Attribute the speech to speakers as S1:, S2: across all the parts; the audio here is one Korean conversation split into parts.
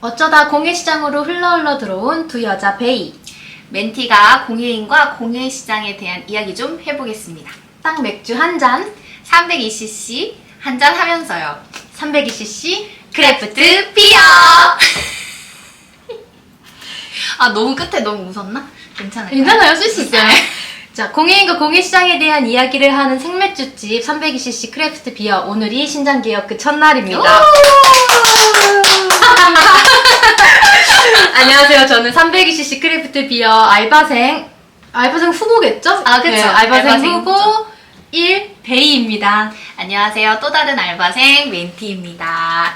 S1: 어쩌다 공예시장으로 흘러 들어온 두 여자 베이.
S2: 멘티가 공예인과 공예시장에 대한 이야기 좀 해보겠습니다.
S1: 딱 맥주 한 잔,
S2: 320cc 한 잔 하면서요.
S1: 320cc
S2: 크래프트 비어! 아, 너무 끝에 너무 웃었나? 괜찮아요.
S1: 괜찮아요. 쓸 수 있어요. 자, 공예인과 공예시장에 대한 이야기를 하는 생맥주집 320cc 크래프트 비어. 오늘이 신장 개업 그 첫날입니다. 안녕하세요. 저는 320cc 크래프트 비어 알바생 후보겠죠?
S2: 아, 그쵸.
S1: 네, 알바생
S2: 알바생
S1: 후보
S2: 후보죠.
S1: 1 베이입니다.
S2: 안녕하세요. 또 다른 알바생 멘티입니다.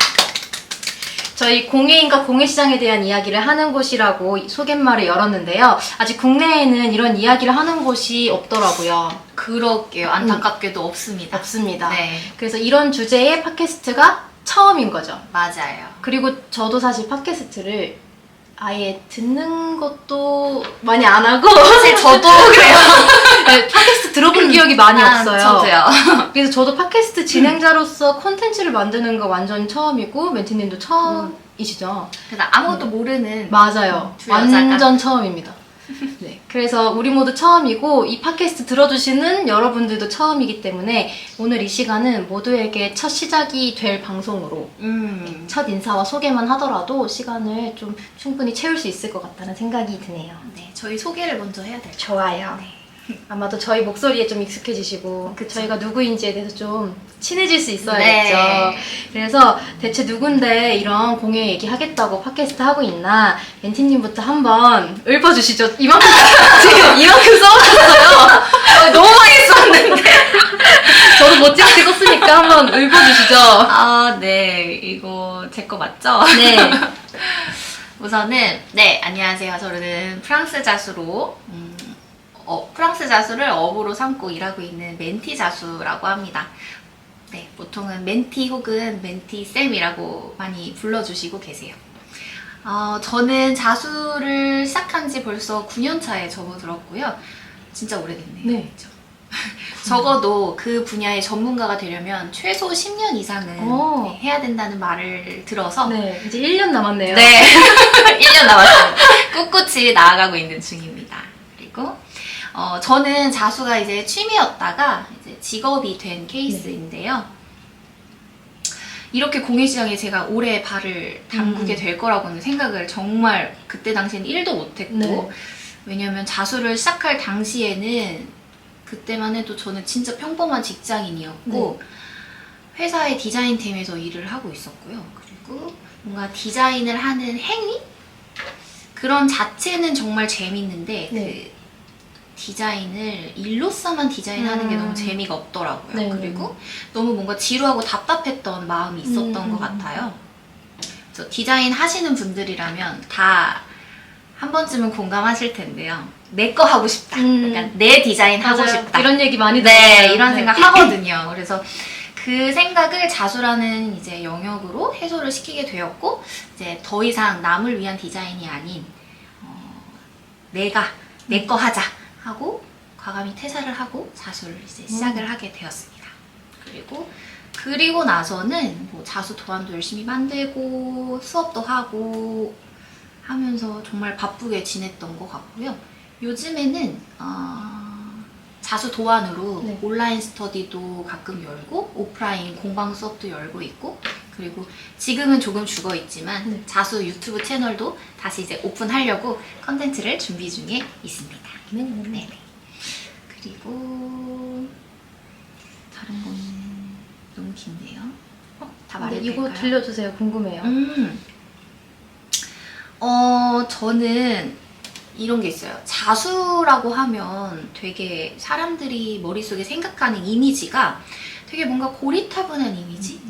S1: 저희 공예인과 공예시장에 대한 이야기를 하는 곳이라고 소개말을 열었는데요. 아직 국내에는 이런 이야기를 하는 곳이 없더라고요.
S2: 그러게요. 안타깝게도 없습니다.
S1: 없습니다.
S2: 네,
S1: 그래서 이런 주제의 팟캐스트가 처음인 거죠.
S2: 맞아요.
S1: 그리고 저도 사실 팟캐스트를 아예 듣는 것도 많이 안 하고
S2: 사실 저도 그래요.
S1: 네, 팟캐스트 들어본 기억이 많이 없어요.
S2: 저도요.
S1: 그래서 저도 팟캐스트 진행자로서 콘텐츠를 만드는 거 완전 처음이고 멘티님도 처음이시죠?
S2: 그래서 아무것도 모르는
S1: 맞아요.
S2: 두 여자가.
S1: 완전 처음입니다. 네, 그래서 우리 모두 처음이고 이 팟캐스트 들어주시는 여러분들도 처음이기 때문에 오늘 이 시간은 모두에게 첫 시작이 될 방송으로 첫 인사와 소개만 하더라도 시간을 좀 충분히 채울 수 있을 것 같다는 생각이 드네요.
S2: 네, 저희 소개를 먼저 해야 될 것
S1: 좋아요.
S2: 네.
S1: 아마도 저희 목소리에 좀 익숙해지시고
S2: 그쵸.
S1: 저희가 누구인지에 대해서 좀 친해질 수 있어야겠죠.
S2: 네.
S1: 그래서 대체 누군데 이런 공예 얘기 하겠다고 팟캐스트 하고 있나 멘티님부터 한번 읊어주시죠. 이만큼 지금 이만큼 써오셨어요.
S2: 너무 많이 썼는데.
S1: 저도 멋지게 썼으니까 한번 읊어주시죠.
S2: 아, 네. 이거 제 거 맞죠?
S1: 네.
S2: 우선은 네, 안녕하세요. 저는 프랑스 자수로 프랑스 자수를 업으로 삼고 일하고 있는 멘티 자수라고 합니다. 네, 보통은 멘티 혹은 멘티 쌤이라고 많이 불러주시고 계세요. 저는 자수를 시작한 지 벌써 9년 차에 접어들었고요. 진짜 오래됐네요.
S1: 네.
S2: 그렇죠? 적어도 그 분야의 전문가가 되려면 최소 10년 이상은
S1: 오.
S2: 네, 해야 된다는 말을 들어서
S1: 네, 이제 1년 남았네요.
S2: 네, 1년 남았습니다. 꿋꿋이 나아가고 있는 중입니다. 그리고 저는 자수가 이제 취미였다가 이제 직업이 된 케이스인데요. 이렇게 공예시장에 제가 오래 발을 담그게 될 거라고는 생각을 정말 그때 당시에는 1도 못했고
S1: 네.
S2: 왜냐면 자수를 시작할 당시에는 그때만 해도 저는 진짜 평범한 직장인이었고 회사의 디자인팀에서 일을 하고 있었고요. 그리고 뭔가 디자인을 하는 행위? 그런 자체는 정말 재밌는데
S1: 네.
S2: 그 디자인을 일로서만 디자인하는 게 너무 재미가 없더라고요.
S1: 네.
S2: 그리고 너무 뭔가 지루하고 답답했던 마음이 있었던 것 같아요. 그래서 디자인 하시는 분들이라면 다 한 번쯤은 공감하실 텐데요. 내 거 하고 싶다. 그러니까 내 디자인 하고
S1: 맞아요.
S2: 싶다.
S1: 이런 얘기 많이
S2: 네,
S1: 들어요.
S2: 이런
S1: 네.
S2: 생각 하거든요. 그래서 그 생각을 자수라는 이제 영역으로 해소를 시키게 되었고, 이제 더 이상 남을 위한 디자인이 아닌, 내가 내 거 하자 하고, 과감히 퇴사를 하고 자수를 이제 시작을 하게 되었습니다. 그리고 나서는 뭐 자수 도안도 열심히 만들고, 수업도 하고 하면서 정말 바쁘게 지냈던 것 같고요. 요즘에는, 자수 도안으로
S1: 네.
S2: 온라인 스터디도 가끔 열고 오프라인 공방 수업도 열고 있고 그리고 지금은 조금 죽어 있지만
S1: 네.
S2: 자수 유튜브 채널도 다시 이제 오픈하려고 컨텐츠를 준비 중에 있습니다. 네네. 그리고 다른 거는 너무 긴데요. 다
S1: 네,
S2: 말해도
S1: 이거
S2: 될까요?
S1: 들려주세요. 궁금해요.
S2: 저는 이런 게 있어요. 자수라고 하면 되게 사람들이 머릿속에 생각하는 이미지가 되게 뭔가 고리타분한 이미지?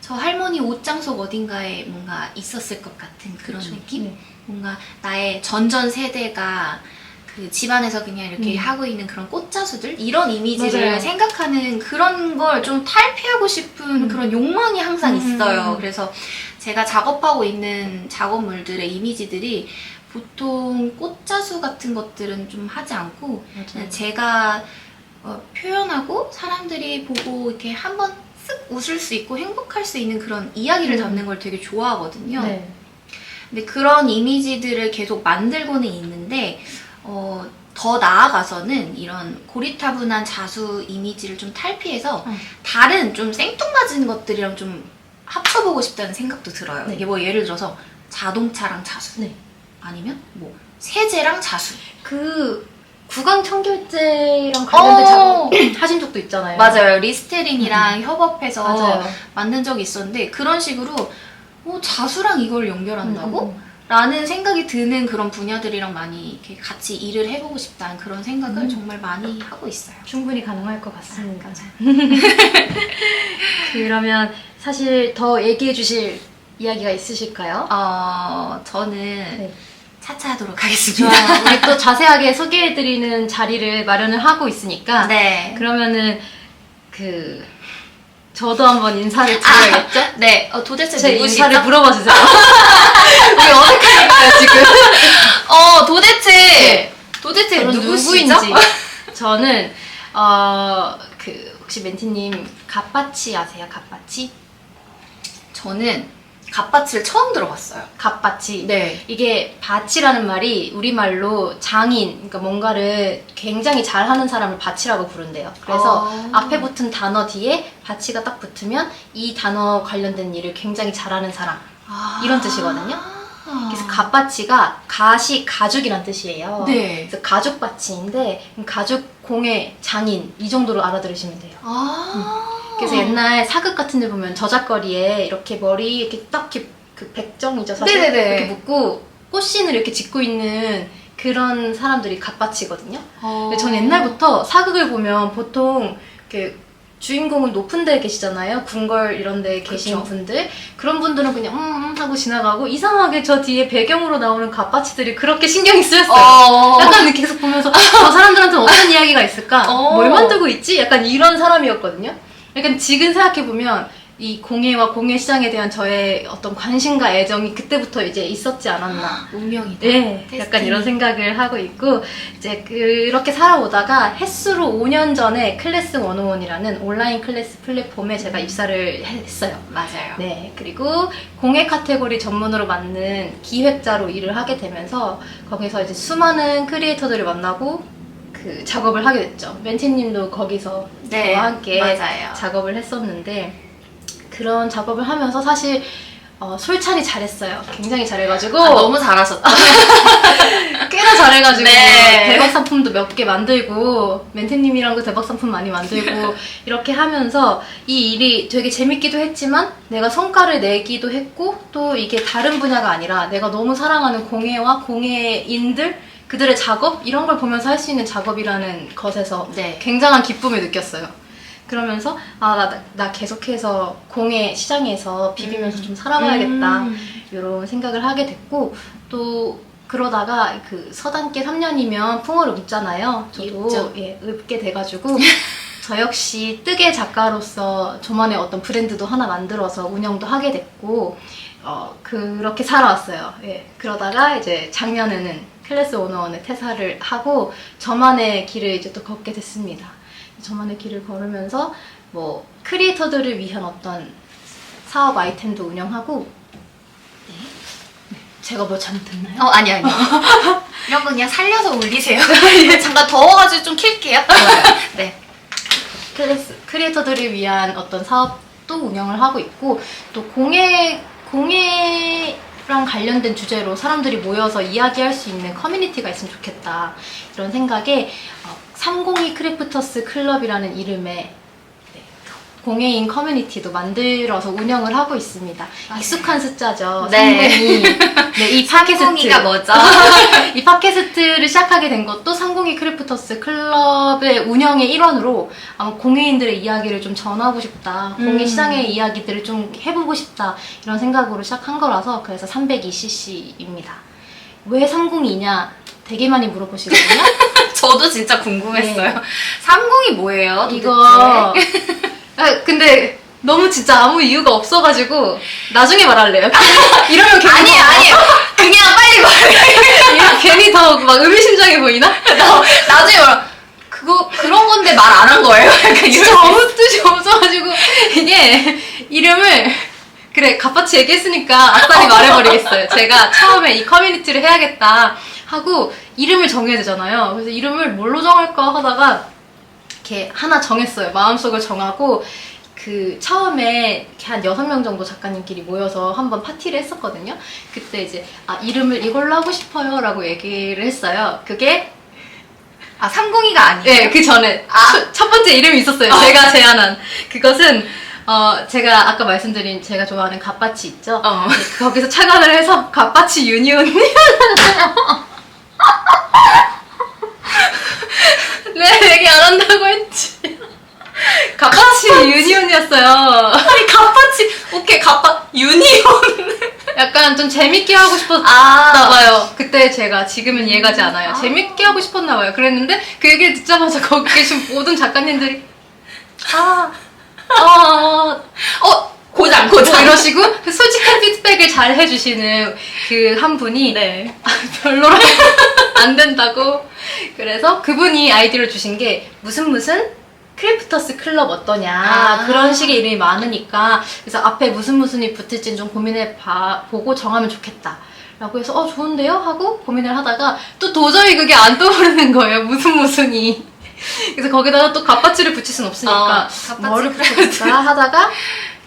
S2: 저 할머니 옷장 속 어딘가에 뭔가 있었을 것 같은 그런
S1: 그쵸.
S2: 느낌?
S1: 네.
S2: 뭔가 나의 전전 세대가 그 집안에서 그냥 이렇게 하고 있는 그런 꽃자수들? 이런 이미지를
S1: 맞아요.
S2: 생각하는 그런 걸 좀 탈피하고 싶은 그런 욕망이 항상 있어요. 그래서 제가 작업하고 있는 작업물들의 이미지들이 보통 꽃자수 같은 것들은 좀 하지 않고
S1: 맞아요.
S2: 제가 표현하고 사람들이 보고 이렇게 한번 쓱 웃을 수 있고 행복할 수 있는 그런 이야기를 담는 걸 되게 좋아하거든요.
S1: 네.
S2: 근데 그런 이미지들을 계속 만들고는 있는데 더 나아가서는 이런 고리타분한 자수 이미지를 좀 탈피해서 다른 좀 생뚱맞은 것들이랑 좀 합쳐보고 싶다는 생각도 들어요.
S1: 네.
S2: 이게 뭐 예를 들어서 자동차랑 자수,
S1: 네.
S2: 아니면 뭐 세제랑 자수.
S1: 그 구강 청결제랑 관련된 작업 하신 적도 있잖아요.
S2: 맞아요. 리스테린이랑 협업해서
S1: 맞아요.
S2: 만든 적이 있었는데 그런 식으로 자수랑 이걸 연결한다고? 라는 생각이 드는 그런 분야들이랑 많이 이렇게 같이 일을 해보고 싶다는 그런 생각을 정말 많이 하고 있어요.
S1: 충분히 가능할 것 같습니다. 그러면 사실 더 얘기해 주실 이야기가 있으실까요?
S2: 저는
S1: 네.
S2: 차차 하도록 하겠습니다.
S1: 좋아요. 우리 또 자세하게 소개해드리는 자리를 마련을 하고 있으니까
S2: 네.
S1: 그러면은 저도 한번 인사를 드려야겠죠?
S2: 네. 도대체
S1: 제
S2: 누구시죠?
S1: 인사를 물어봐 주세요. 우리 어색하니까요 지금.
S2: 도대체
S1: 저는
S2: 누구시죠?
S1: 누구인지. 저는 혹시 멘티님 갓바치 아세요? 갓바치?
S2: 저는 갓바치를 처음 들어봤어요.
S1: 갓바치.
S2: 네.
S1: 이게 바치라는 말이 우리말로 장인, 그러니까 뭔가를 굉장히 잘하는 사람을 바치라고 부른대요. 그래서 앞에 붙은 단어 뒤에 바치가 딱 붙으면 이 단어 관련된 일을 굉장히 잘하는 사람, 이런 뜻이거든요. 그래서 갓바치가 갓이 가죽이란 뜻이에요.
S2: 네.
S1: 그래서 가죽바치인데 가죽 공예 장인 이 정도로 알아들으시면 돼요. 그래서 옛날 사극 같은 데 보면 저작거리에 이렇게 머리 이렇게 딱 이렇게 그 백정이죠 사실.
S2: 네네네.
S1: 이렇게 묶고 꽃신을 이렇게 짚고 있는 그런 사람들이 갓바치거든요. 근데 전 옛날부터 사극을 보면 보통 이렇게 주인공은 높은 데에 계시잖아요. 궁궐 이런 데에 계신
S2: 그쵸.
S1: 분들. 그런 분들은 그냥 하고 지나가고 이상하게 저 뒤에 배경으로 나오는 갓바치들이 그렇게 신경이 쓰였어요. 약간 계속 보면서 저 사람들한테는 어떤 이야기가 있을까? 뭘 만들고 있지? 약간 이런 사람이었거든요. 약간 지금 생각해보면 이 공예와 공예 시장에 대한 저의 어떤 관심과 애정이 그때부터 이제 있었지 않았나.
S2: 운명이다.
S1: 네, 약간 이런 생각을 하고 있고 이제 그렇게 살아오다가 햇수로 5년 전에 클래스 101이라는 온라인 클래스 플랫폼에 제가 입사를 했어요.
S2: 맞아요.
S1: 네, 그리고 공예 카테고리 전문으로 맡는 기획자로 일을 하게 되면서 거기서 이제 수많은 크리에이터들을 만나고 그 작업을 하게 됐죠. 멘티님도 거기서
S2: 네,
S1: 저와 함께
S2: 맞아요.
S1: 작업을 했었는데 그런 작업을 하면서 사실 솔찬이 잘했어요. 굉장히 잘해가지고
S2: 너무 잘하셨다.
S1: 꽤나 잘해가지고
S2: 네.
S1: 대박 상품도 몇 개 만들고 멘티님이랑도 대박 상품 많이 만들고 이렇게 하면서 이 일이 되게 재밌기도 했지만 내가 성과를 내기도 했고 또 이게 다른 분야가 아니라 내가 너무 사랑하는 공예와 공예인들 그들의 작업 이런 걸 보면서 할 수 있는 작업이라는 것에서
S2: 네.
S1: 굉장한 기쁨을 느꼈어요. 그러면서 나 계속해서 공예 시장에서 비비면서 좀 살아봐야겠다 이런 생각을 하게 됐고 또 그러다가 그 서당계 3년이면 풍어를 읊잖아요. 저도 읊게 돼가지고 저 역시 뜨개 작가로서 저만의 어떤 브랜드도 하나 만들어서 운영도 하게 됐고 그렇게 살아왔어요. 예. 그러다가 이제 작년에는 클래스 101에 퇴사를 하고 저만의 길을 이제 또 걷게 됐습니다. 저만의 길을 걸으면서 뭐 크리에이터들을 위한 어떤 사업 아이템도 운영하고 제가 뭐 잘못했나요?
S2: 아니. 이런 거 그냥 살려서 올리세요. 잠깐 더워가지고 좀 킬게요. 네.
S1: 크리에이터들을 위한 어떤 사업도 운영을 하고 있고 또 공예랑 관련된 주제로 사람들이 모여서 이야기할 수 있는 커뮤니티가 있으면 좋겠다 이런 생각에 302 크래프터스 클럽이라는 이름의 공예인 커뮤니티도 만들어서 운영을 하고 있습니다.
S2: 맞아요.
S1: 익숙한 숫자죠.
S2: 네.
S1: 302. 네, 이 팟캐스트.
S2: 302가 뭐죠?
S1: 이 팟캐스트를 시작하게 된 것도 302 크래프터스 클럽의 운영의 일환으로 아마 공예인들의 이야기를 좀 전하고 싶다. 공예 시장의 이야기들을 좀 해보고 싶다. 이런 생각으로 시작한 거라서 그래서 302cc입니다. 왜 302냐? 되게 많이 물어보시거든요.
S2: 저도 진짜 궁금했어요.
S1: 네.
S2: 302 뭐예요? 도대체?
S1: 이거 근데 너무 진짜 아무 이유가 없어가지고 나중에 말할래요. 이러면 괜히
S2: 아니에요. 그냥 빨리 말해.
S1: 이러면 괜히 더 막 의미심장해 보이나?
S2: 나중에 말해. 그런 건데 말 안 한 거예요? 약간
S1: 진짜 아무 뜻이 없어가지고 이게 이름을 그래, 갓바치 얘기했으니까 아싸리 말해버리겠어요. 제가 처음에 이 커뮤니티를 해야겠다 하고 이름을 정해야 되잖아요. 그래서 이름을 뭘로 정할까 하다가 이렇게 하나 정했어요. 마음속을 정하고 그 처음에 이렇게 한 6명 정도 작가님끼리 모여서 한번 파티를 했었거든요. 그때 이제 이름을 이걸로 하고 싶어요 라고 얘기를 했어요. 그게
S2: 302가 아니에요?
S1: 네, 그 전에 첫 번째 이름이 있었어요. 제가 제안한 그것은 제가 아까 말씀드린 제가 좋아하는 갓바치 있죠? 네, 거기서 착안을 해서 갓바치 유니온 네, 얘기 안 한다고 했지. 갓바치 유니온이었어요.
S2: 아니 갓바치 오케이 유니온
S1: 약간 좀 재밌게 하고 싶었나봐요. 그때 제가 지금은 이해가지 않아요. 재밌게 하고 싶었나봐요. 그랬는데 그 얘기를 듣자마자 거기 계신 모든 작가님들이 고장 이러시고 솔직한 피드백을 잘 해주시는 그 한 분이
S2: 네.
S1: 별로라 안 된다고. 그래서 그분이 아이디어를 주신 게 무슨 크래프터스 클럽 어떠냐 그런 식의 이름이 많으니까 그래서 앞에 무슨이 붙을지는 좀 고민해 보고 정하면 좋겠다 라고 해서 좋은데요? 하고 고민을 하다가 또 도저히 그게 안 떠오르는 거예요. 무슨이. 그래서 거기다가 또 갓바치를 붙일 순 없으니까 뭐를 붙여볼까 하다가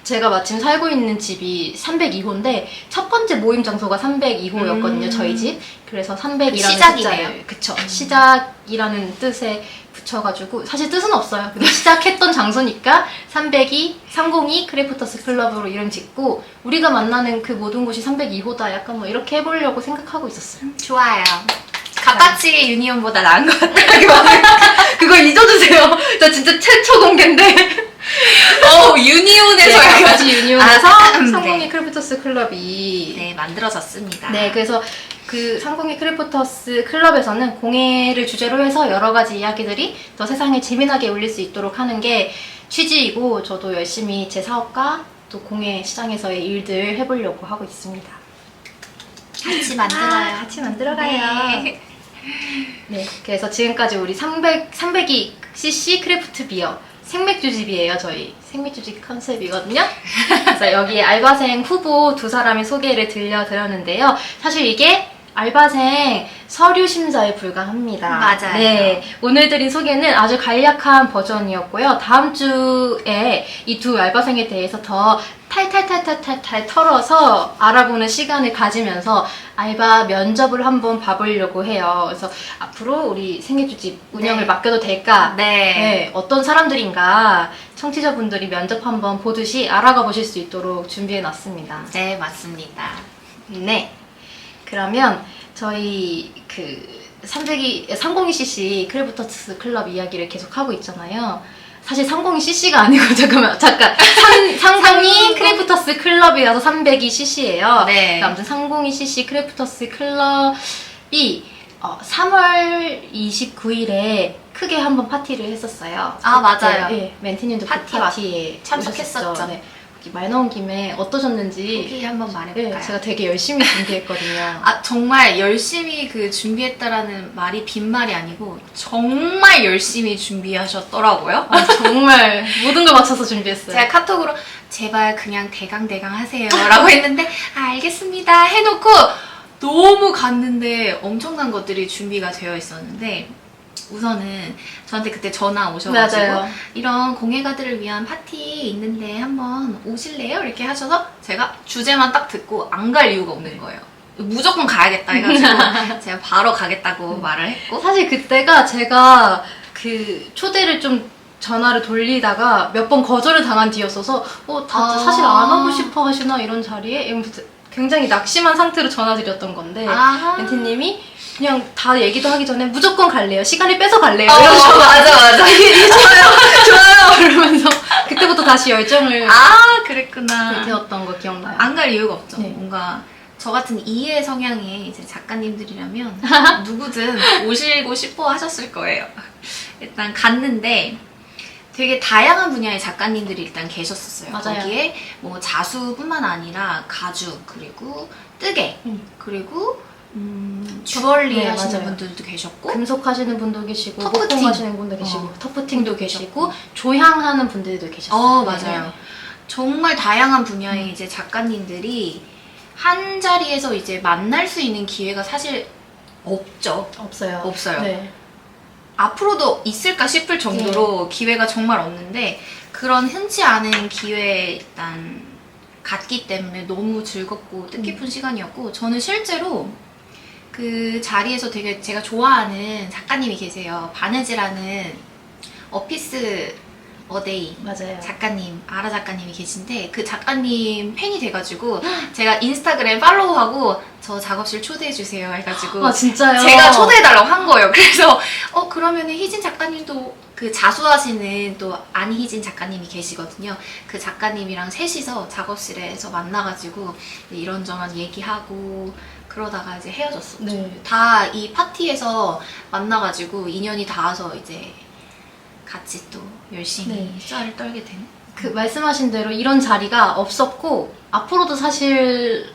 S1: 제가 마침 살고 있는 집이 302호인데 첫 번째 모임 장소가 302호였거든요. 저희 집. 그래서 300이라는
S2: 시작이네요.
S1: 숫자를 그쵸. 시작이라는 뜻에 붙여가지고 사실 뜻은 없어요. 근데 시작했던 장소니까 302 크래프터스 클럽으로 이름 짓고 우리가 만나는 그 모든 곳이 302호다. 약간 뭐 이렇게 해보려고 생각하고 있었어요.
S2: 좋아요. 갓바치 유니온보다 나은 것 같아요.
S1: 그거 잊어주세요. 저 진짜 최초 공개인데.
S2: 유니온에서
S1: 갓바치 유니온에서
S2: 네.
S1: 302 크래프터스 클럽이
S2: 만들어졌습니다.
S1: 네, 그래서 그 302 크래프터스 클럽에서는 공예를 주제로 해서 여러 가지 이야기들이 더 세상에 재미나게 울릴 수 있도록 하는 게 취지이고 저도 열심히 제 사업과 또 공예 시장에서의 일들 해보려고 하고 있습니다.
S2: 같이 만들어요.
S1: 같이 만들어가요. 네, 그래서 지금까지 우리 302cc 크래프트 비어 생맥주집이에요. 저희 생맥주집 컨셉이거든요. 그래서 여기 알바생 후보 2사람의 소개를 들려드렸는데요. 사실 이게 알바생 서류 심사에 불과합니다.
S2: 맞아요.
S1: 네, 오늘 드린 소개는 아주 간략한 버전이었고요. 다음 주에 이 두 알바생에 대해서 더 탈탈 털어서 알아보는 시간을 가지면서 알바 면접을 한번 봐보려고 해요. 그래서 앞으로 우리 생애주집 운영을 맡겨도 될까? 네, 어떤 사람들인가 청취자분들이 면접 한번 보듯이 알아가 보실 수 있도록 준비해놨습니다.
S2: 네, 맞습니다.
S1: 네, 그러면 저희 그 302cc 크래프터스 클럽 이야기를 계속 하고 있잖아요. 사실 302cc가 아니고 잠깐 302 크래프터스 클럽이라서 302cc예요.
S2: 네.
S1: 아무튼 302cc 크래프터스 클럽이 3월 29일에 크게 한번 파티를 했었어요.
S2: 맞아요.
S1: 네, 멘티님도
S2: 파티
S1: 파티에
S2: 참석했었죠.
S1: 오셨었죠. 네. 말 나온 김에 어떠셨는지
S2: 후기 한번 말해볼까요?
S1: 네, 제가 되게 열심히 준비했거든요.
S2: 정말 열심히 준비했다라는 말이 빈말이 아니고 정말 열심히 준비하셨더라고요.
S1: 정말 모든 걸 맞춰서 준비했어요.
S2: 제가 카톡으로 제발 그냥 대강 하세요 라고 했는데 알겠습니다 해놓고 너무 갔는데 엄청난 것들이 준비가 되어 있었는데 우선은 저한테 그때 전화 오셔가지고
S1: 맞아요.
S2: 이런 공예가들을 위한 파티 있는데 한번 오실래요? 이렇게 하셔서 제가 주제만 딱 듣고 안 갈 이유가 없는 거예요. 무조건 가야겠다 해가지고 제가 바로 가겠다고 말을 했고
S1: 사실 그때가 제가 그 초대를 좀 전화를 돌리다가 몇 번 거절을 당한 뒤였어서 사실 안 하고 싶어 하시나 이런 자리에 이러면서 굉장히 낙심한 상태로 전화드렸던 건데 멘티님이 그냥 다 얘기도 하기 전에 무조건 갈래요. 시간을 빼서 갈래요. 이러면서
S2: 맞아.
S1: 좋아요. 이러면서 그때부터 다시 열정을
S2: 그랬구나.
S1: 불태웠던 거 기억나요?
S2: 안 갈 이유가 없죠.
S1: 네.
S2: 뭔가 저 같은 이해 성향의 이제 작가님들이라면 누구든 오시고 싶어 하셨을 거예요. 일단 갔는데 되게 다양한 분야의 작가님들이 일단 계셨었어요.
S1: 맞아요.
S2: 거기에 뭐 자수뿐만 아니라 가죽 그리고 뜨개 그리고 주얼리
S1: 네,
S2: 하시는
S1: 맞아요.
S2: 분들도 계셨고
S1: 금속 하시는 분도 계시고
S2: 터프팅.
S1: 목공 하시는 분도 계시고 터프팅도
S2: 분도
S1: 계시고 조향하는 분들도 계셨어요.
S2: 맞아요.
S1: 네.
S2: 정말 다양한 분야의 이제 작가님들이 한 자리에서 이제 만날 수 있는 기회가 사실 없죠.
S1: 없어요.
S2: 없어요.
S1: 네.
S2: 앞으로도 있을까 싶을 정도로 기회가 정말 없는데 그런 흔치 않은 기회에 일단 갔기 때문에 너무 즐겁고 뜻깊은 시간이었고 저는 실제로 그 자리에서 되게 제가 좋아하는 작가님이 계세요. 바느지라는 어피스 어데이
S1: 맞아요.
S2: 작가님, 아라 작가님이 계신데 그 작가님 팬이 돼가지고 제가 인스타그램 팔로우하고 저 작업실 초대해주세요 해가지고
S1: 아 진짜요?
S2: 제가 초대해달라고 한 거예요. 그래서 그러면은 희진 작가님도 그 자수하시는 또 안희진 작가님이 계시거든요. 그 작가님이랑 셋이서 작업실에서 만나가지고 이런저런 얘기하고 그러다가 이제 헤어졌었죠.
S1: 네.
S2: 다 이 파티에서 만나가지고 인연이 닿아서 이제 같이 또 열심히
S1: 네.
S2: 수다를 떨게 된.
S1: 그 말씀하신 대로 이런 자리가 없었고 앞으로도 사실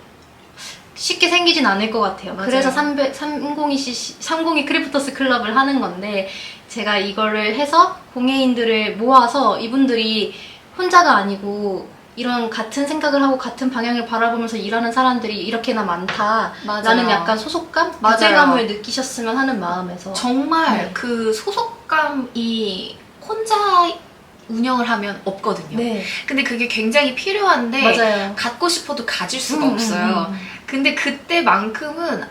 S1: 쉽게 생기진 않을 것 같아요.
S2: 맞아요.
S1: 그래서 302 크래프터스 클럽을 하는 건데 제가 이거를 해서 공예인들을 모아서 이분들이 혼자가 아니고 이런 같은 생각을 하고 같은 방향을 바라보면서 일하는 사람들이 이렇게나 많다라는
S2: 맞아요.
S1: 약간 소속감,
S2: 맞아요.
S1: 유대감을 느끼셨으면 하는 마음에서
S2: 정말
S1: 네.
S2: 그 소속감이 혼자 운영을 하면 없거든요.
S1: 네
S2: 근데 그게 굉장히 필요한데
S1: 맞아요.
S2: 갖고 싶어도 가질 수가 없어요. 근데 그때만큼은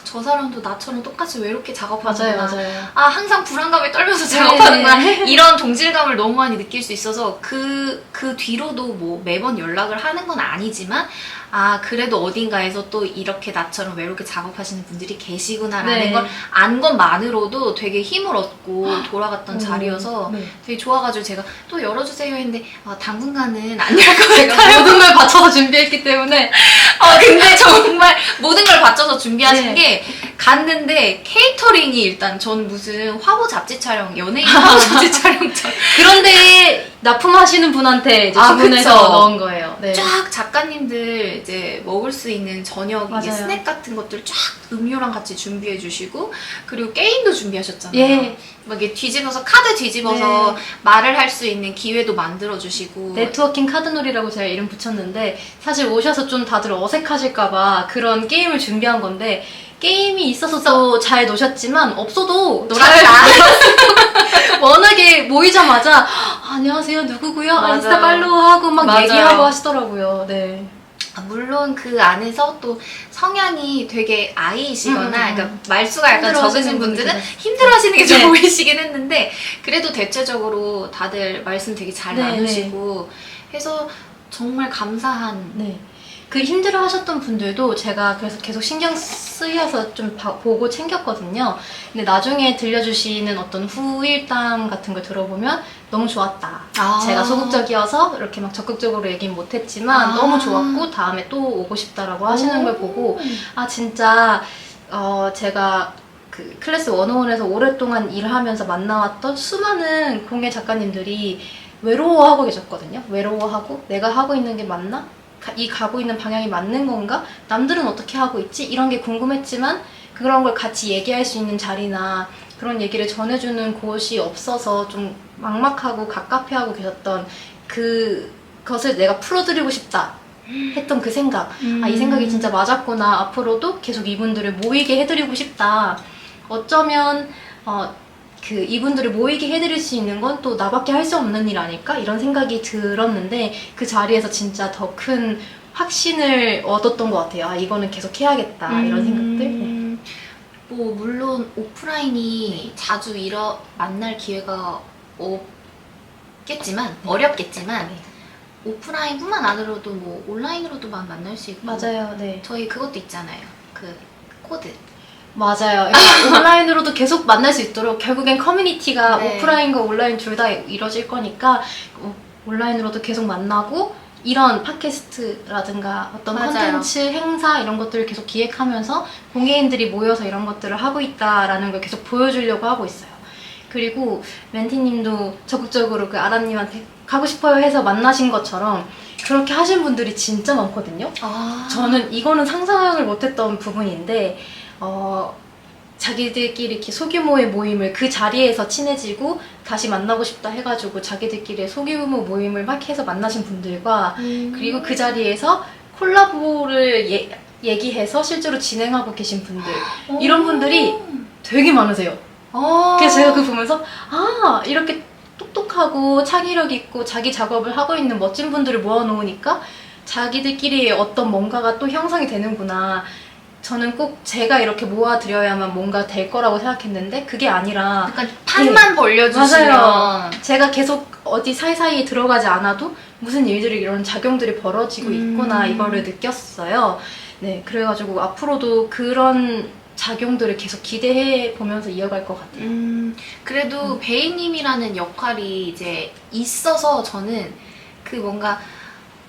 S2: 저 사람도 나처럼 똑같이 외롭게 작업하는구나.
S1: 맞아요, 맞아요.
S2: 항상 불안감에 떨면서 작업하는구나.
S1: 네.
S2: 이런 동질감을 너무 많이 느낄 수 있어서 그 뒤로도 뭐 매번 연락을 하는 건 아니지만 그래도 어딘가에서 또 이렇게 나처럼 외롭게 작업하시는 분들이 계시구나라는
S1: 네.
S2: 걸 안 것만으로도 되게 힘을 얻고 돌아갔던 자리여서
S1: 네.
S2: 되게 좋아가지고 제가 또 열어주세요 했는데 당분간은 안 열 것
S1: 제가
S2: 같아요.
S1: 모든 걸 바쳐서 준비했기 때문에
S2: 근데 정말 모든 걸 바쳐서 준비하신
S1: 네.
S2: 게 갔는데 케이터링이 일단 전 무슨 화보 잡지 촬영, 연예인 화보 잡지 촬영처럼
S1: 그런데 납품하시는 분한테 이제 주문해서
S2: 그쵸.
S1: 넣은 거예요. 네.
S2: 쫙 작가님들 이제 먹을 수 있는 저녁 이게
S1: 맞아요.
S2: 스낵 같은 것들 쫙 음료랑 같이 준비해 주시고 그리고 게임도 준비하셨잖아요.
S1: 예.
S2: 막 이게 뒤집어서 카드 뒤집어서
S1: 네.
S2: 말을 할 수 있는 기회도 만들어 주시고
S1: 네트워킹 카드놀이라고 제가 이름 붙였는데 사실 오셔서 좀 다들 어색하실까봐 그런 게임을 준비한 건데 게임이 있어서도 잘 노셨지만 없어도 잘
S2: 놀았다.
S1: 워낙에 모이자마자 안녕하세요 누구고요?
S2: 맞아요.
S1: 인스타 팔로우하고 막
S2: 맞아요.
S1: 얘기하고 하시더라고요. 네.
S2: 물론 그 안에서 또 성향이 되게 아이이시거나 그러니까 말수가 약간
S1: 힘들어하시는
S2: 적으신 분들은
S1: 분들은.
S2: 힘들어하시는 게 좀
S1: 네.
S2: 보이시긴 했는데 그래도 대체적으로 다들 말씀 되게 잘
S1: 네,
S2: 나누시고 해서 정말 감사한
S1: 네. 그 힘들어 하셨던 분들도 제가 그래서 계속 신경 쓰여서 좀 보고 챙겼거든요. 근데 나중에 들려주시는 어떤 후일담 같은 걸 들어보면 너무 좋았다. 제가 소극적이어서 이렇게 막 적극적으로 얘기는 못했지만 너무 좋았고 다음에 또 오고 싶다라고 하시는 걸 보고 진짜 제가 그 클래스 101에서 오랫동안 일하면서 만나왔던 수많은 공예 작가님들이 외로워하고 계셨거든요. 외로워하고 내가 하고 있는 게 맞나? 이 가고 있는 방향이 맞는 건가? 남들은 어떻게 하고 있지? 이런 게 궁금했지만 그런 걸 같이 얘기할 수 있는 자리나 그런 얘기를 전해주는 곳이 없어서 좀 막막하고 갑갑해하고 계셨던 그것을 내가 풀어드리고 싶다 했던 그 생각. 이 생각이 진짜 맞았구나. 앞으로도 계속 이분들을 모이게 해드리고 싶다. 어쩌면 그 이분들을 모이게 해드릴 수 있는 건 또 나밖에 할 수 없는 일 아닐까? 이런 생각이 들었는데 그 자리에서 진짜 더 큰 확신을 얻었던 것 같아요. 이거는 계속 해야겠다. 이런 생각들.
S2: 뭐 물론 오프라인이 자주 만날 기회가 없겠지만 어렵겠지만 오프라인뿐만 아니라도 뭐 온라인으로도 만날 수 있고
S1: 맞아요. 네.
S2: 저희 그것도 있잖아요. 그 코드.
S1: 맞아요. 그러니까 온라인으로도 계속 만날 수 있도록 결국엔 커뮤니티가
S2: 네.
S1: 오프라인과 온라인 둘 다 이루어질 거니까 온라인으로도 계속 만나고 이런 팟캐스트라든가 어떤
S2: 맞아요.
S1: 콘텐츠, 행사 이런 것들을 계속 기획하면서 공예인들이 모여서 이런 것들을 하고 있다라는 걸 계속 보여주려고 하고 있어요. 그리고 멘티님도 적극적으로 그 아라님한테 가고 싶어요 해서 만나신 것처럼 그렇게 하신 분들이 진짜 많거든요. 저는 이거는 상상을 못했던 부분인데 자기들끼리 이렇게 소규모의 모임을 그 자리에서 친해지고 다시 만나고 싶다 해가지고 자기들끼리 소규모 모임을 막 해서 만나신 분들과 그리고 그 자리에서 콜라보를 얘기해서 실제로 진행하고 계신 분들 이런 분들이 되게 많으세요. 그래서 제가 그거 보면서 아 이렇게 똑똑하고 창의력 있고 자기 작업을 하고 있는 멋진 분들을 모아놓으니까 자기들끼리 어떤 뭔가가 또 형성이 되는구나. 저는 꼭 제가 이렇게 모아드려야만 뭔가 될 거라고 생각했는데 그게 아니라
S2: 약간 판만 벌려주시면
S1: 맞아요. 제가 계속 어디 사이사이에 들어가지 않아도 무슨 일들이 이런 작용들이 벌어지고 있구나 이거를 느꼈어요. 네, 그래가지고 앞으로도 그런 작용들을 계속 기대해 보면서 이어갈 것 같아요.
S2: 그래도 베이님이라는 역할이 이제 있어서 저는 그 뭔가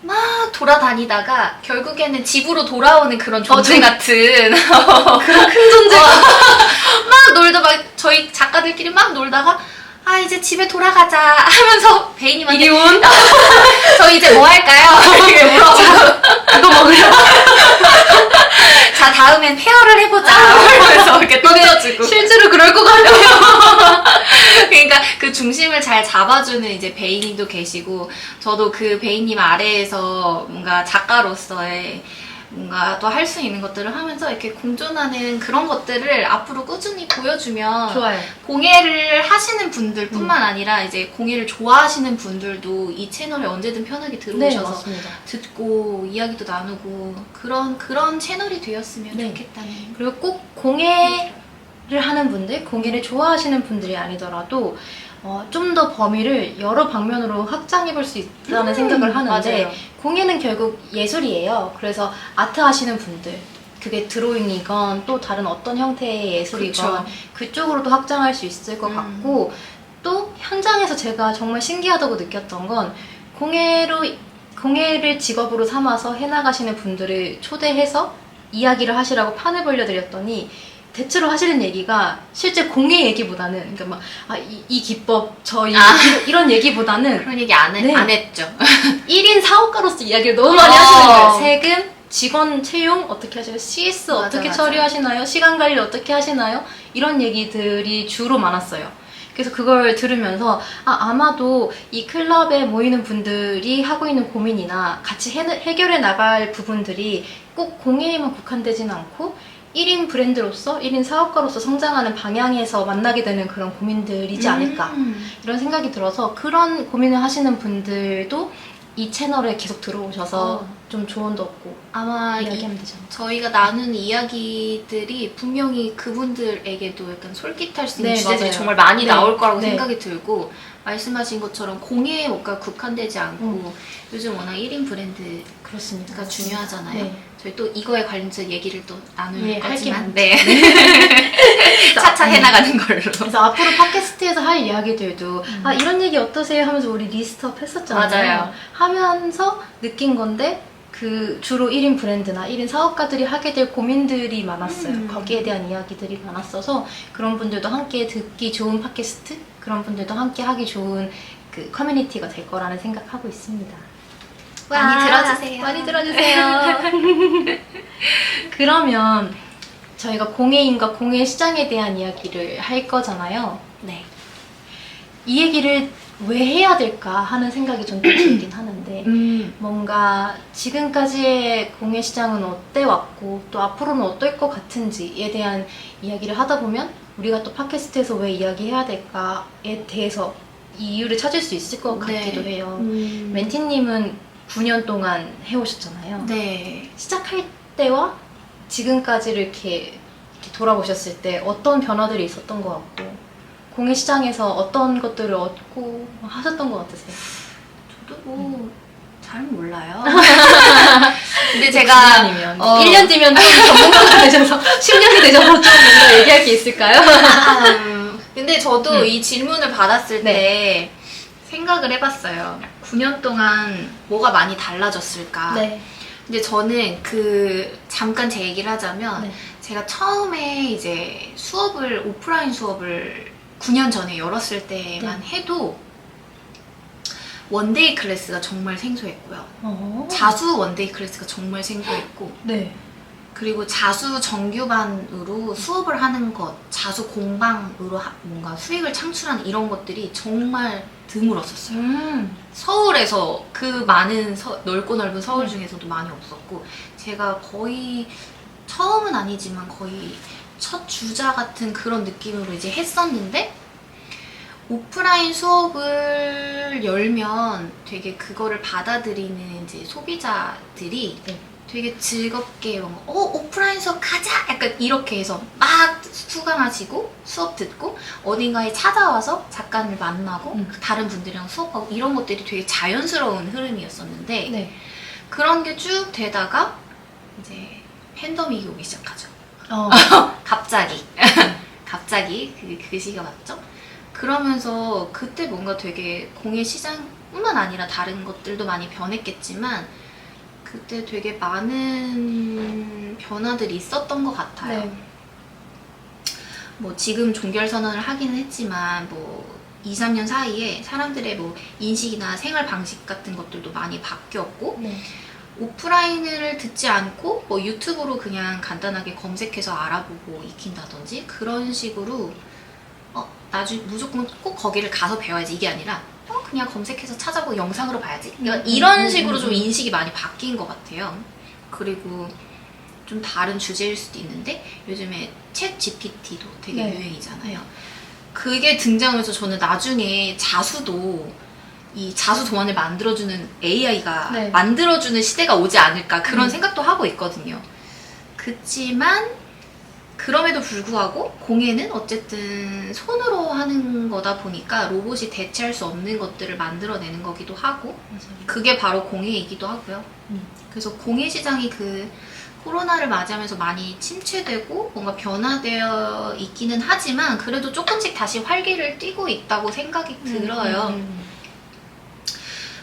S2: 막 돌아다니다가 결국에는 집으로 돌아오는 그런 존재 같은
S1: 그런 큰 존재가
S2: 막 놀다 막 저희 작가들끼리 막 놀다가 아 이제 집에 돌아가자 하면서 베이님한테
S1: 이리 온?
S2: 저 이제 뭐 할까요? 이렇게 물어보고
S1: 이거 먹으려고?
S2: 자 다음엔 페어를 해보자 이러면서 이렇게 던져주고
S1: 실제로 그럴 것 같아요.
S2: 그러니까 그 중심을 잘 잡아주는 이제 베이님도 계시고 저도 그 베이님 아래에서 뭔가 작가로서의 뭔가 또 할 수 있는 것들을 하면서 이렇게 공존하는 그런 것들을 앞으로 꾸준히 보여주면
S1: 좋아요.
S2: 공예를 하시는 분들뿐만 아니라 이제 공예를 좋아하시는 분들도 이 채널에 언제든 편하게
S1: 네,
S2: 들어오셔서
S1: 맞습니다.
S2: 듣고 이야기도 나누고 그런 채널이 되었으면
S1: 네.
S2: 좋겠다는.
S1: 그리고 꼭 공예를 하는 분들, 공예를 좋아하시는 분들이 아니더라도 좀 더 범위를 여러 방면으로 확장해 볼 수 있다는 생각을 하는데
S2: 맞아요.
S1: 공예는 결국 예술이에요. 그래서 아트 하시는 분들 그게 드로잉이건 또 다른 어떤 형태의 예술이건
S2: 그쵸.
S1: 그쪽으로도 확장할 수 있을 것 같고 또 현장에서 제가 정말 신기하다고 느꼈던 건 공예를 직업으로 삼아서 해나가시는 분들을 초대해서 이야기를 하시라고 판을 벌려드렸더니 대체로 하시는 얘기가 실제 공예 얘기보다는 그러니까 막 이 기법 이런 얘기보다는
S2: 그런 얘기 안
S1: 네.
S2: 했죠.
S1: 1인 사업가로서 이야기를 너무 많이 하시는 거예요. 세금, 직원 채용 어떻게 하셔요? CS
S2: 맞아,
S1: 어떻게
S2: 맞아.
S1: 처리하시나요? 시간 관리 어떻게 하시나요? 이런 얘기들이 주로 많았어요. 그래서 그걸 들으면서 아마도 이 클럽에 모이는 분들이 하고 있는 고민이나 같이 해결해 나갈 부분들이 꼭 공예에만 국한되진 않고 1인 브랜드로서 1인 사업가로서 성장하는 방향에서 만나게 되는 그런 고민들이지 않을까 이런 생각이 들어서 그런 고민을 하시는 분들도 이 채널에 계속 들어오셔서 좀 조언도 얻고
S2: 아마
S1: 이야기하면 되죠.
S2: 저희가 나눈 이야기들이 분명히 그분들에게도 약간 솔깃할 수 있는
S1: 네,
S2: 주제들이
S1: 맞아요.
S2: 정말 많이
S1: 네.
S2: 나올 거라고
S1: 네.
S2: 생각이 들고 말씀하신 것처럼 공예에 뭔가 국한되지 않고 요즘 워낙 1인 브랜드가
S1: 그렇습니다.
S2: 중요하잖아요.
S1: 네.
S2: 저희 또 이거에 관련해서 얘기를 또 나눌
S1: 예, 할게
S2: 거지만
S1: 많죠.
S2: 네. 차차 해나가는 걸로.
S1: 그래서 앞으로 팟캐스트에서 할 이야기들도 이런 얘기 어떠세요? 하면서 우리 리스트업 했었잖아요.
S2: 맞아요.
S1: 하면서 느낀 건데 그 주로 1인 브랜드나 1인 사업가들이 하게 될 고민들이 많았어요. 거기에 대한 이야기들이 많았어서 그런 분들도 함께 듣기 좋은 팟캐스트, 그런 분들도 함께 하기 좋은 그 커뮤니티가 될 거라는 생각하고 있습니다.
S2: 많이 들어주세요.
S1: 많이 들어주세요. 그러면 저희가 공예인과 공예 시장에 대한 이야기를 할 거잖아요.
S2: 네.
S1: 이 얘기를 왜 해야 될까 하는 생각이 좀 들긴 하는데 뭔가 지금까지의 공예 시장은 어때 왔고 또 앞으로는 어떨 것 같은지에 대한 이야기를 하다 보면 우리가 또 팟캐스트에서 왜 이야기해야 될까에 대해서 이유를 찾을 수 있을 것 같기도 해요. 멘티님은 9년 동안 해오셨잖아요.
S2: 네.
S1: 시작할 때와 지금까지를 이렇게 돌아보셨을 때 어떤 변화들이 있었던 것 같고 공예 시장에서 어떤 것들을 얻고 하셨던 것 같으세요?
S2: 저도 뭐 잘 몰라요. 근데 제가
S1: 9년이면 1년 뒤면 좀 전문가가 되셔서 10년이 되셔서 좀 뭔가 얘기할 게 있을까요?
S2: 근데 저도 이 질문을 받았을 때 생각을 해봤어요. 9년 동안 뭐가 많이 달라졌을까?
S1: 네.
S2: 근데 저는 잠깐 제 얘기를 하자면 제가 처음에 이제 오프라인 수업을 9년 전에 열었을 때만 해도 원데이 클래스가 정말 생소했고요. 자수 원데이 클래스가 정말 생소했고
S1: 네.
S2: 그리고 자수 정규반으로 수업을 하는 것, 자수 공방으로 뭔가 수익을 창출하는 이런 것들이 정말 드물었었어요. 서울에서 그 많은 넓고 넓은 서울 중에서도 많이 없었고, 제가 거의 처음은 아니지만 거의 첫 주자 같은 그런 느낌으로 이제 했었는데, 오프라인 수업을 열면 되게 그거를 받아들이는 이제 소비자들이 되게 즐겁게 오프라인 수업 가자! 약간 이렇게 해서 막 수강하시고 수업 듣고 어딘가에 찾아와서 작가를 만나고 다른 분들이랑 수업하고 이런 것들이 되게 자연스러운 흐름이었었는데
S1: 네.
S2: 그런 게 쭉 되다가 이제 팬데믹이 오기 시작하죠. 갑자기 그 시기가 왔죠. 그러면서 그때 뭔가 되게 공예 시장뿐만 아니라 다른 것들도 많이 변했겠지만 그때 되게 많은 변화들이 있었던 것 같아요.
S1: 네.
S2: 뭐 지금 종결선언을 하기는 했지만 뭐 2, 3년 사이에 사람들의 뭐 인식이나 생활 방식 같은 것들도 많이 바뀌었고
S1: 네.
S2: 오프라인을 듣지 않고 뭐 유튜브로 그냥 간단하게 검색해서 알아보고 익힌다든지 그런 식으로 나중에 무조건 꼭 거기를 가서 배워야지 이게 아니라 그냥 검색해서 찾아보고 영상으로 봐야지 이런 식으로 좀 인식이 많이 바뀐 것 같아요. 그리고 좀 다른 주제일 수도 있는데 요즘에 챗 GPT도 되게
S1: 네.
S2: 유행이잖아요. 그게 등장하면서 저는 나중에 자수도 이 자수 도안을 만들어주는 AI가
S1: 네.
S2: 만들어주는 시대가 오지 않을까 그런 생각도 하고 있거든요. 그치만 그럼에도 불구하고 공예는 어쨌든 손으로 하는 거다 보니까 로봇이 대체할 수 없는 것들을 만들어내는 거기도 하고
S1: 맞아요.
S2: 그게 바로 공예이기도 하고요. 그래서 공예 시장이 그 코로나를 맞이하면서 많이 침체되고 뭔가 변화되어 있기는 하지만 그래도 조금씩 다시 활기를 띠고 있다고 생각이 들어요.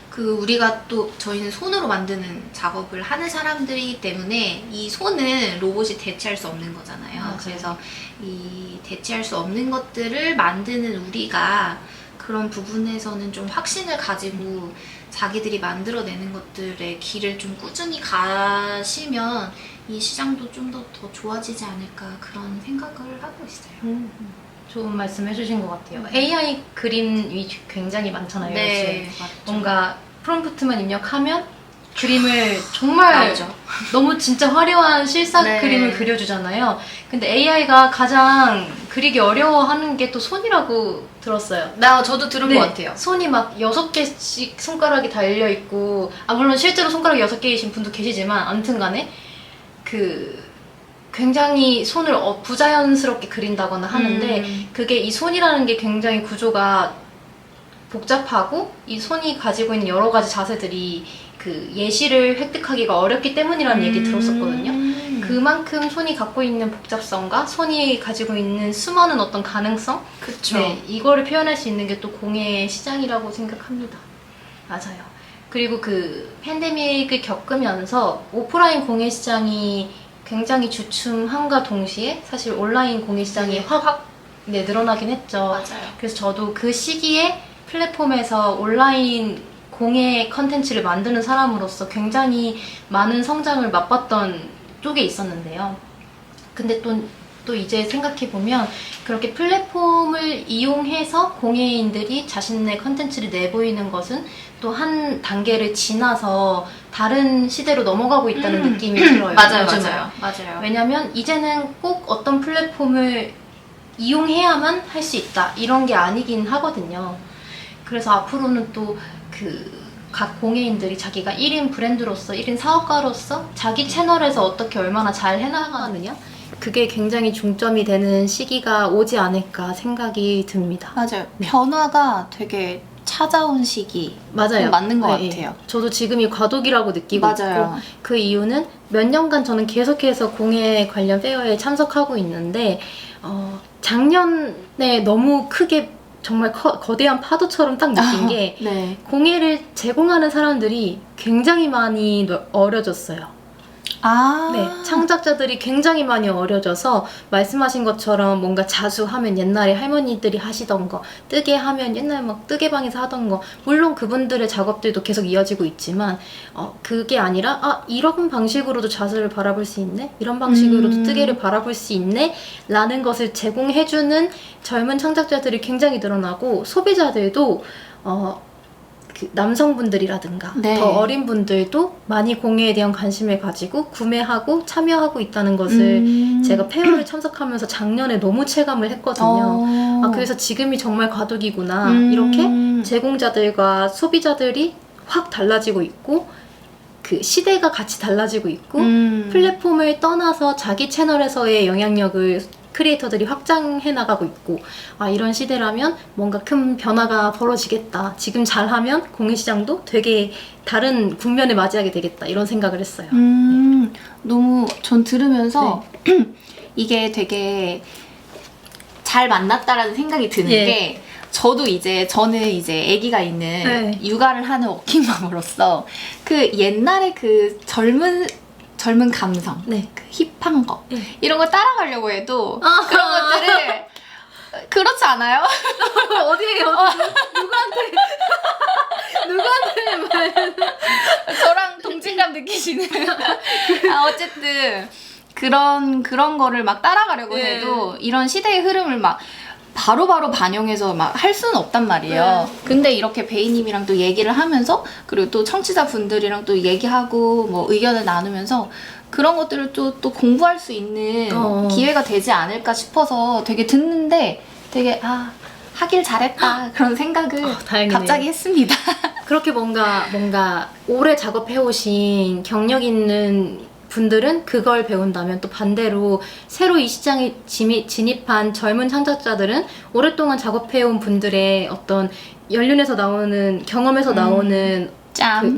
S2: 그 우리가 또 저희는 손으로 만드는 작업을 하는 사람들이기 때문에 이 손은 로봇이 대체할 수 없는 거잖아요.
S1: 맞아요.
S2: 그래서 이 대체할 수 없는 것들을 만드는 우리가 그런 부분에서는 좀 확신을 가지고 자기들이 만들어내는 것들의 길을 좀 꾸준히 가시면 이 시장도 좀 더 좋아지지 않을까 그런 생각을 하고 있어요.
S1: 좋은 말씀 해주신 것 같아요. AI 그림이 굉장히 많잖아요.
S2: 네,
S1: 요즘.
S2: 맞죠.
S1: 뭔가 프롬프트만 입력하면 그림을 정말
S2: 나오죠.
S1: 너무 진짜 화려한 실사
S2: 네.
S1: 그림을 그려주잖아요. 근데 AI가 가장 그리기 어려워하는 게 또 손이라고 들었어요.
S2: 저도 들은
S1: 네,
S2: 것 같아요.
S1: 손이 막 6개씩 손가락이 달려있고, 물론 실제로 손가락이 6개이신 분도 계시지만, 아무튼 간에, 굉장히 손을 부자연스럽게 그린다거나 하는데, 그게 이 손이라는 게 굉장히 구조가 복잡하고, 이 손이 가지고 있는 여러 가지 자세들이 그 예시를 획득하기가 어렵기 때문이라는 얘기 들었었거든요. 그만큼 손이 갖고 있는 복잡성과 손이 가지고 있는 수많은 어떤 가능성?
S2: 그쵸.
S1: 네, 이거를 표현할 수 있는 게 또 공예 시장이라고 생각합니다. 맞아요. 그리고 그 팬데믹을 겪으면서 오프라인 공예 시장이 굉장히 주춤함과 동시에 사실 온라인 공예 시장이 확 늘어나긴 했죠.
S2: 맞아요.
S1: 그래서 저도 그 시기에 플랫폼에서 온라인 공예 컨텐츠를 만드는 사람으로서 굉장히 많은 성장을 맛봤던 쪽에 있었는데요. 근데 또 이제 생각해보면 그렇게 플랫폼을 이용해서 공예인들이 자신의 컨텐츠를 내보이는 것은 또 한 단계를 지나서 다른 시대로 넘어가고 있다는 느낌이 들어요.
S2: 맞아요,
S1: 요즘은.
S2: 맞아요.
S1: 왜냐면 이제는 꼭 어떤 플랫폼을 이용해야만 할 수 있다 이런 게 아니긴 하거든요. 그래서 앞으로는 또 각 공예인들이 자기가 1인 브랜드로서 1인 사업가로서 자기 채널에서 어떻게 얼마나 잘 해나가느냐 그게 굉장히 중점이 되는 시기가 오지 않을까 생각이 듭니다.
S2: 맞아요. 변화가 되게 찾아온 시기.
S1: 맞아요.
S2: 맞는 것
S1: 네,
S2: 같아요.
S1: 저도 지금이 과도기라고 느끼고
S2: 맞아요.
S1: 있고 그 이유는 몇 년간 저는 계속해서 공예 관련 페어에 참석하고 있는데 작년에 너무 크게 정말 거대한 파도처럼 딱 느낀 게
S2: 네.
S1: 공예를 제공하는 사람들이 굉장히 많이 어려졌어요. 네, 창작자들이 굉장히 많이 어려져서 말씀하신 것처럼 뭔가 자수하면 옛날에 할머니들이 하시던 거, 뜨개 하면 옛날 막 뜨개방에서 하던 거, 물론 그분들의 작업들도 계속 이어지고 있지만 그게 아니라 이런 방식으로도 자수를 바라볼 수 있네? 이런 방식으로도 뜨개를 바라볼 수 있네? 라는 것을 제공해주는 젊은 창작자들이 굉장히 늘어나고 소비자들도 그 남성분들이라든가
S2: 네.
S1: 더 어린 분들도 많이 공예에 대한 관심을 가지고 구매하고 참여하고 있다는 것을 제가 페어를 참석하면서 작년에 너무 체감을 했거든요. 그래서 지금이 정말 과도기구나. 이렇게 제공자들과 소비자들이 확 달라지고 있고 그 시대가 같이 달라지고 있고 플랫폼을 떠나서 자기 채널에서의 영향력을 크리에이터들이 확장해 나가고 있고 이런 시대라면 뭔가 큰 변화가 벌어지겠다. 지금 잘하면 공예 시장도 되게 다른 국면을 맞이하게 되겠다. 이런 생각을 했어요.
S2: 너무 전 들으면서 이게 되게 잘 만났다라는 생각이 드는 게 저는 이제 아기가 있는 육아를 하는 워킹맘으로서 그 옛날에 그 젊은 감성, 그 힙한 거 이런 거 따라가려고 해도 그런 것들을 그렇지 않아요?
S1: 어디에 누구한테
S2: 저랑 동질감 느끼시는 어쨌든 그런 거를 막 따라가려고 해도 이런 시대의 흐름을 막 바로바로 반영해서 막 할 수는 없단 말이에요. 근데 이렇게 베이님이랑 또 얘기를 하면서 그리고 또 청취자분들이랑 또 얘기하고 뭐 의견을 나누면서 그런 것들을 또 공부할 수 있는 기회가 되지 않을까 싶어서 되게 듣는데 되게 하길 잘했다 그런 생각을 갑자기 했습니다.
S1: 그렇게 뭔가 오래 작업해오신 경력 있는 분들은 그걸 배운다면 또 반대로 새로 이 시장에 진입한 젊은 창작자들은 오랫동안 작업해온 분들의 어떤 연륜에서 나오는 경험에서 나오는
S2: 짬.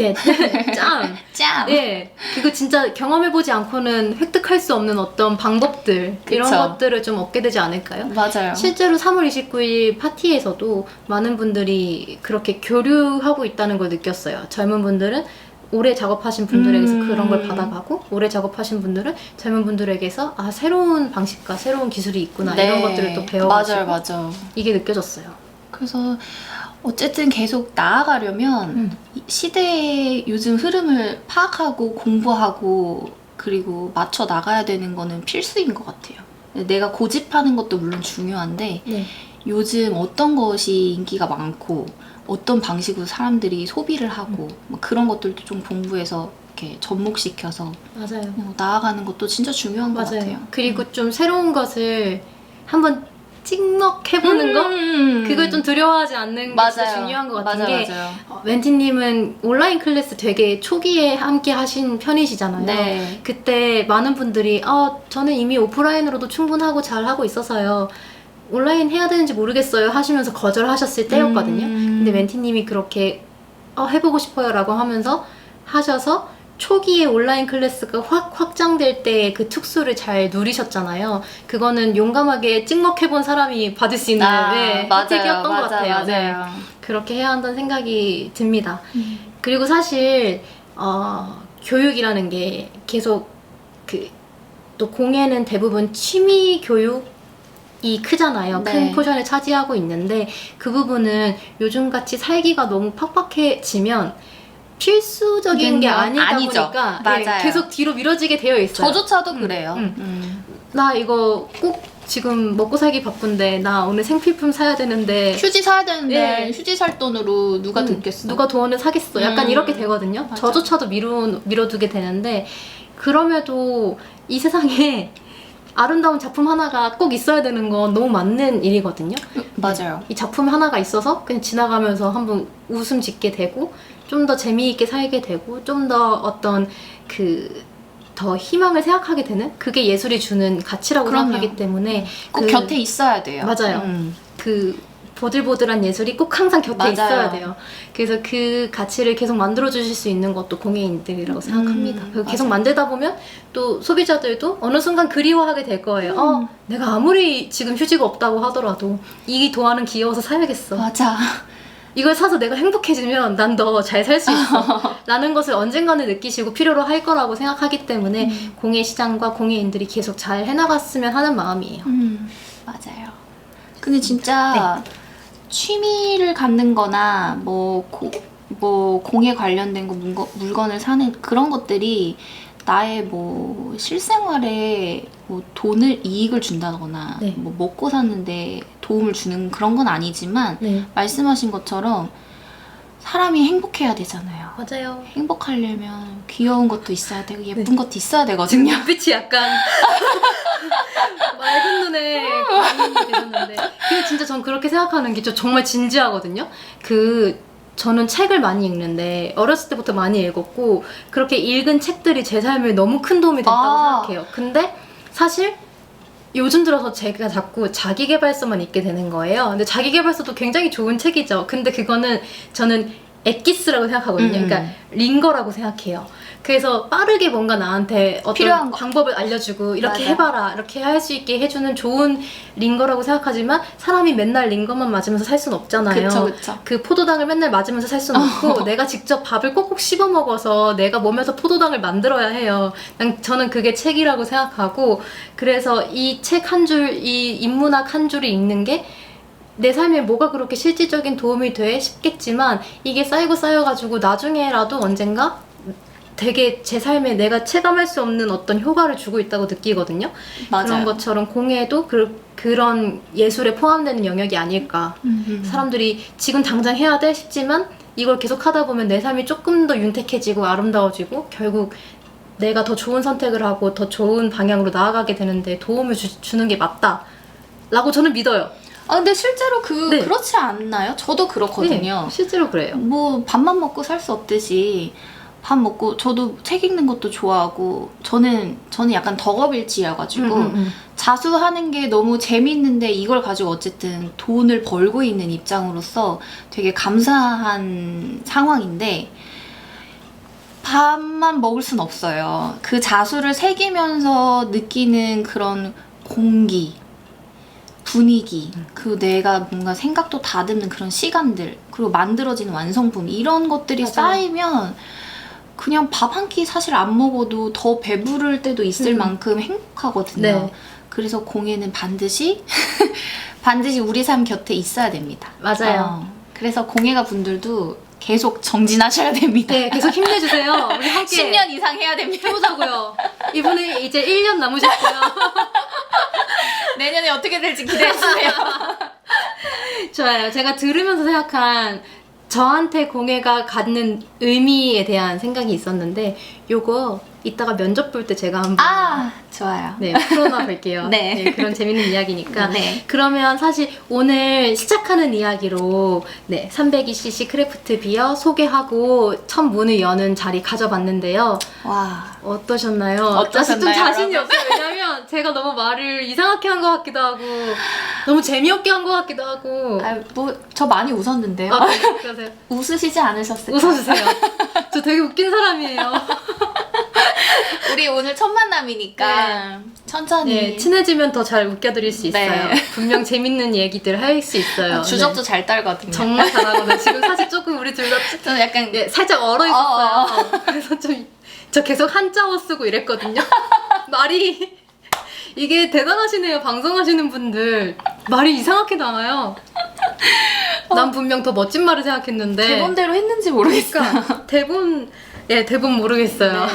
S1: 짬. 네. 그거 진짜 경험해보지 않고는 획득할 수 없는 어떤 방법들 이런 것들을 좀 얻게 되지 않을까요?
S2: 맞아요.
S1: 실제로 3월 29일 파티에서도 많은 분들이 그렇게 교류하고 있다는 걸 느꼈어요. 젊은 분들은 오래 작업하신 분들에게서 그런 걸 받아가고 오래 작업하신 분들은 젊은 분들에게서 새로운 방식과 새로운 기술이 있구나 이런 것들을 또 배워가지고
S2: 맞아요.
S1: 이게 느껴졌어요.
S2: 그래서 어쨌든 계속 나아가려면 시대의 요즘 흐름을 파악하고 공부하고 그리고 맞춰 나가야 되는 거는 필수인 것 같아요. 내가 고집하는 것도 물론 중요한데 요즘 어떤 것이 인기가 많고 어떤 방식으로 사람들이 소비를 하고 그런 것들도 좀 공부해서 이렇게 접목시켜서 나아가는 것도 진짜 중요한 것 같아요.
S1: 그리고 좀 새로운 것을 한번 찍먹해보는 거? 그걸 좀 두려워하지 않는 게 진짜 중요한 것 같은 게 멘티님은 온라인 클래스 되게 초기에 함께 하신 편이시잖아요. 그때 많은 분들이 저는 이미 오프라인으로도 충분하고 잘하고 있어서요. 온라인 해야 되는지 모르겠어요 하시면서 거절하셨을 때였거든요. 근데 멘티님이 그렇게 해보고 싶어요 라고 하면서 하셔서 초기에 온라인 클래스가 확 확장될 때 그 특수를 잘 누리셨잖아요. 그거는 용감하게 찍먹해본 사람이 받을 수 있는 혜택이었던 것 같아요.
S2: 맞아요.
S1: 그렇게 해야 한다는 생각이 듭니다. 그리고 사실 교육이라는 게 계속 또 공예는 대부분 취미 교육이 크잖아요. 큰 포션을 차지하고 있는데 그 부분은 요즘같이 살기가 너무 팍팍해지면 필수적인 게 아니다 보니까 계속 뒤로 미뤄지게 되어 있어요.
S2: 저조차도 그래요.
S1: 나 이거 꼭 지금 먹고 살기 바쁜데 나 오늘 생필품 사야 되는데
S2: 휴지 사야 되는데 휴지 살 돈으로 누가 듣겠어?
S1: 누가 돈을 사겠어? 약간 이렇게 되거든요. 저조차도 미뤄두게 되는데 그럼에도 이 세상에 아름다운 작품 하나가 꼭 있어야 되는 건 너무 맞는 일이거든요.
S2: 맞아요.
S1: 이 작품 하나가 있어서 그냥 지나가면서 한번 웃음 짓게 되고 좀 더 재미있게 살게 되고 좀 더 어떤 더 희망을 생각하게 되는 그게 예술이 주는 가치라고 생각하기 때문에
S2: 꼭 곁에 있어야 돼요.
S1: 맞아요. 그 보들보들한 예술이 꼭 항상 곁에 있어야 돼요. 그래서 그 가치를 계속 만들어주실 수 있는 것도 공예인들이라고 생각합니다. 그리고 계속 만들다 보면 또 소비자들도 어느 순간 그리워하게 될 거예요. 내가 아무리 지금 휴지가 없다고 하더라도 이 도안은 귀여워서 사야겠어.
S2: 맞아.
S1: 이걸 사서 내가 행복해지면 난 더 잘 살 수 있어 라는 것을 언젠가는 느끼시고 필요로 할 거라고 생각하기 때문에 공예 시장과 공예인들이 계속 잘 해나갔으면 하는 마음이에요.
S2: 맞아요. 근데 진짜 취미를 갖는 거나 뭐 공예 관련된 물건을 사는 그런 것들이 나의 뭐 실생활에 뭐 이익을 준다거나
S1: 네.
S2: 뭐 먹고 사는데 도움을 주는 그런 건 아니지만
S1: 네.
S2: 말씀하신 것처럼 사람이 행복해야 되잖아요.
S1: 맞아요.
S2: 행복하려면 귀여운 것도 있어야 되고 예쁜 것도 있어야 되거든요.
S1: 눈빛이 약간 맑은 눈에 반응이 되셨는데 근데 진짜 전 그렇게 생각하는 게 저 정말 진지하거든요. 저는 책을 많이 읽는데 어렸을 때부터 많이 읽었고 그렇게 읽은 책들이 제 삶에 너무 큰 도움이 됐다고 생각해요. 근데 사실 요즘 들어서 제가 자꾸 자기계발서만 읽게 되는 거예요. 근데 자기계발서도 굉장히 좋은 책이죠. 근데 그거는 저는 엑기스라고 생각하거든요. 그러니까 링거라고 생각해요. 그래서 빠르게 뭔가 나한테 어떤
S2: 필요한
S1: 방법을 알려주고 이렇게
S2: 맞아.
S1: 해봐라 이렇게 할 수 있게 해주는 좋은 링거라고 생각하지만 사람이 맨날 링거만 맞으면서 살 수는 없잖아요.
S2: 그쵸.
S1: 그 포도당을 맨날 맞으면서 살 수는 없고 내가 직접 밥을 꼭꼭 씹어 먹어서 내가 몸에서 포도당을 만들어야 해요. 저는 그게 책이라고 생각하고 그래서 이 책 한 줄, 이 인문학 한 줄을 읽는 게 내 삶에 뭐가 그렇게 실질적인 도움이 돼 싶겠지만 이게 쌓여가지고 나중에라도 언젠가 되게 제 삶에 내가 체감할 수 없는 어떤 효과를 주고 있다고 느끼거든요.
S2: 맞아요.
S1: 그런 것처럼 공예도 그런 예술에 포함되는 영역이 아닐까. 사람들이 지금 당장 해야 돼 싶지만 이걸 계속 하다 보면 내 삶이 조금 더 윤택해지고 아름다워지고 결국 내가 더 좋은 선택을 하고 더 좋은 방향으로 나아가게 되는데 도움을 주는 게 맞다 라고 저는 믿어요.
S2: 근데 실제로
S1: 네.
S2: 그렇지 않나요? 저도 그렇거든요.
S1: 네, 실제로 그래요.
S2: 뭐 밥만 먹고 살 수 없듯이 밥 먹고 저도 책 읽는 것도 좋아하고 저는 약간 덕업일치여가지고 자수하는 게 너무 재밌는데 이걸 가지고 어쨌든 돈을 벌고 있는 입장으로서 되게 감사한 상황인데 밥만 먹을 순 없어요. 그 자수를 새기면서 느끼는 그런 공기, 분위기, 그리고 내가 뭔가 생각도 다듬는 그런 시간들, 그리고 만들어지는 완성품 이런 것들이
S1: 맞아요.
S2: 쌓이면 그냥 밥 한 끼 사실 안 먹어도 더 배부를 때도 있을 만큼 행복하거든요.
S1: 네.
S2: 그래서 공예는 반드시 우리 삶 곁에 있어야 됩니다.
S1: 맞아요.
S2: 그래서 공예가 분들도 계속 정진하셔야 됩니다.
S1: 네, 계속 힘내주세요. 우리 함께
S2: 10년 이상 해야 됩니다.
S1: 해보자고요. 이분은 이제 1년 남으셨고요.
S2: 내년에 어떻게 될지 기대해주세요.
S1: 좋아요. 제가 들으면서 생각한 저한테 공예가 갖는 의미에 대한 생각이 있었는데 요거 이따가 면접 볼 때 제가 한번
S2: 좋아요.
S1: 네, 풀어놔 볼게요.
S2: 네.
S1: 그런 재밌는 이야기니까.
S2: 네.
S1: 그러면 사실 오늘 시작하는 이야기로 320cc 크래프트 비어 소개하고 첫 문을 여는 자리 가져봤는데요.
S2: 와.
S1: 어떠셨나요? 사실 좀 자신이 없어요. 왜냐면 제가 너무 말을 이상하게 한 것 같기도 하고 너무 재미없게 한 것 같기도 하고.
S2: 저 많이 웃었는데요.
S1: 그러세요?
S2: 웃으시지 않으셨을까요?
S1: 웃어주세요. 저 되게 웃긴 사람이에요.
S2: 우리 오늘 첫 만남이니까 천천히.
S1: 네, 친해지면 더 잘 웃겨드릴 수 있어요.
S2: 네.
S1: 분명 재밌는 얘기들 할 수 있어요.
S2: 주접도
S1: 네.
S2: 잘 떨거든요.
S1: 정말 잘하거든요. 지금 사실 조금 우리 둘 다
S2: 저는 약간
S1: 살짝 얼어 있었어요. 그래서 저 계속 한자어 쓰고 이랬거든요. 말이 이게 대단하시네요. 방송하시는 분들 말이 이상하게 나와요. 난 분명 더 멋진 말을 생각했는데
S2: 대본대로 했는지 모르겠어요.
S1: 그러니까 대본 모르겠어요.
S2: 네.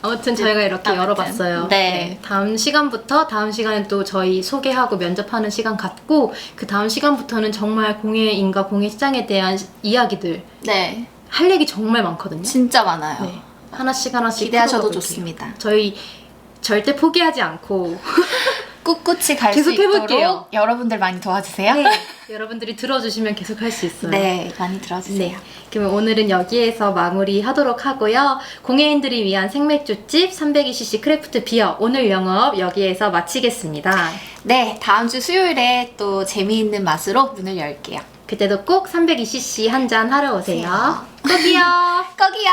S1: 아무튼 저희가 이렇게
S2: 아무튼.
S1: 열어봤어요.
S2: 네.
S1: 다음 시간에 또 저희 소개하고 면접하는 시간 갖고 그 다음 시간부터는 정말 공예인과 공예 시장에 대한 이야기들
S2: 네.
S1: 할 얘기 정말 많거든요.
S2: 진짜 많아요.
S1: 네. 하나씩
S2: 기대하셔도
S1: 풀어가 볼게요.
S2: 좋습니다.
S1: 저희 절대 포기하지 않고
S2: 꿋꿋이 갈 수
S1: 계속
S2: 있도록
S1: 해볼게요.
S2: 여러분들 많이 도와주세요.
S1: 여러분들이 들어주시면 계속 할 수 있어요.
S2: 네, 많이 들어주세요.
S1: 네. 그러면 오늘은 여기에서 마무리하도록 하고요. 공예인들을 위한 생맥주집 320cc 크래프트 비어 오늘 영업 여기에서 마치겠습니다.
S2: 네, 다음 주 수요일에 또 재미있는 맛으로 문을 열게요.
S1: 그때도 꼭 320cc 한 잔 하러 오세요. 꼭이요.
S2: 꼭이요.